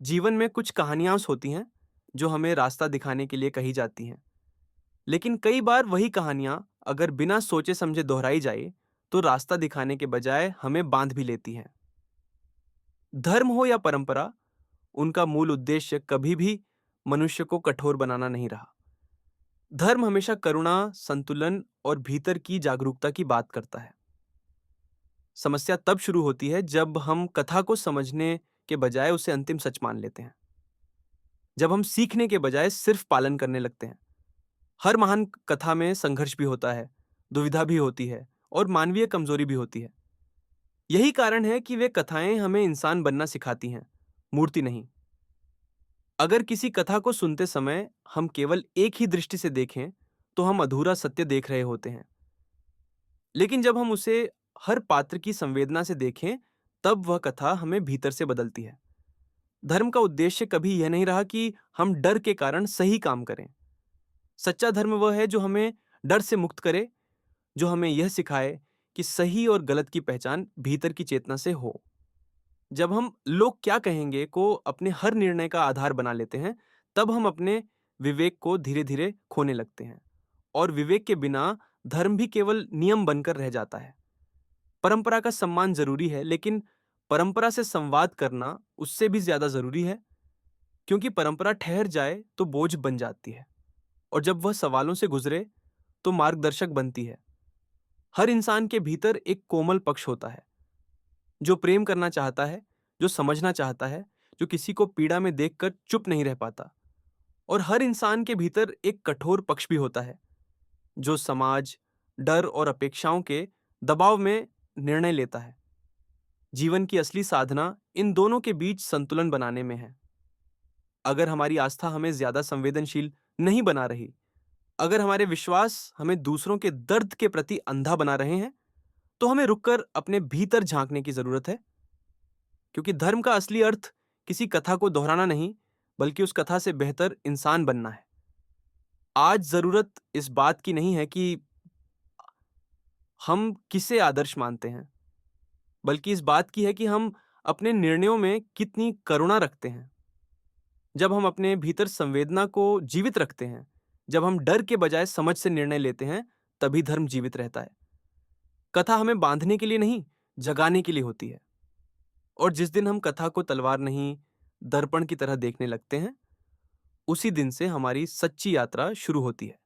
जीवन में कुछ कहानियाँ होती हैं जो हमें रास्ता दिखाने के लिए कही जाती हैं। लेकिन कई बार वही कहानियाँ अगर बिना सोचे समझे दोहराई जाए तो रास्ता दिखाने के बजाय हमें बांध भी लेती हैं। धर्म हो या परंपरा, उनका मूल उद्देश्य कभी भी मनुष्य को कठोर बनाना नहीं रहा। धर्म हमेशा करुणा, संतुलन और भीतर की जागरूकता की बात करता है। समस्या तब शुरू होती है जब हम कथा को समझने के बजाय उसे अंतिम सच मान लेते हैं। जब हम सीखने के बजाय सिर्फ पालन करने लगते हैं। हर महान कथा में संघर्ष भी होता है, दुविधा भी होती है और मानवीय कमजोरी भी होती है। यही कारण है कि वे कथाएं हमें इंसान बनना सिखाती हैं, मूर्ति नहीं। अगर किसी कथा को सुनते समय हम केवल एक ही दृष्टि से देखें, तो हम अधूरा सत्य देख रहे होते हैं। लेकिन जब हम उसे हर पात्र की संवेदना से देखें, तब वह कथा हमें भीतर से बदलती है। धर्म का उद्देश्य कभी यह नहीं रहा कि हम डर के कारण सही काम करें। सच्चा धर्म वह है जो हमें डर से मुक्त करे, जो हमें यह सिखाए कि सही और गलत की पहचान भीतर की चेतना से हो। जब हम लोग क्या कहेंगे को अपने हर निर्णय का आधार बना लेते हैं, तब हम अपने विवेक को धीरे-धीरे खोने लगते हैं और विवेक के बिना धर्म भी केवल नियम बनकर रह जाता है। परंपरा का सम्मान जरूरी है, लेकिन परंपरा से संवाद करना उससे भी ज्यादा जरूरी है, क्योंकि परंपरा ठहर जाए तो बोझ बन जाती है और जब वह सवालों से गुजरे तो मार्गदर्शक बनती है। हर इंसान के भीतर एक कोमल पक्ष होता है, जो प्रेम करना चाहता है, जो समझना चाहता है, जो किसी को पीड़ा में देखकर चुप नहीं रह पाता। और हर इंसान के भीतर एक कठोर पक्ष भी होता है, जो समाज, डर और अपेक्षाओं के दबाव में निर्णय लेता है। जीवन की असली साधना इन दोनों के बीच संतुलन बनाने में है। अगर हमारी आस्था हमें ज्यादा संवेदनशील नहीं बना रही, अगर हमारे विश्वास हमें दूसरों के दर्द के प्रति अंधा बना रहे हैं, तो हमें रुककर अपने भीतर झांकने की जरूरत है। क्योंकि धर्म का असली अर्थ किसी कथा को दोहराना नहीं, बल्कि उस कथा से बेहतर इंसान बनना है। आज जरूरत इस बात की नहीं है कि हम किसे आदर्श मानते हैं, बल्कि इस बात की है कि हम अपने निर्णयों में कितनी करुणा रखते हैं। जब हम अपने भीतर संवेदना को जीवित रखते हैं, जब हम डर के बजाय समझ से निर्णय लेते हैं, तभी धर्म जीवित रहता है। कथा हमें बांधने के लिए नहीं, जगाने के लिए होती है। और जिस दिन हम कथा को तलवार नहीं, दर्पण की तरह देखने लगते हैं, उसी दिन से हमारी सच्ची यात्रा शुरू होती है।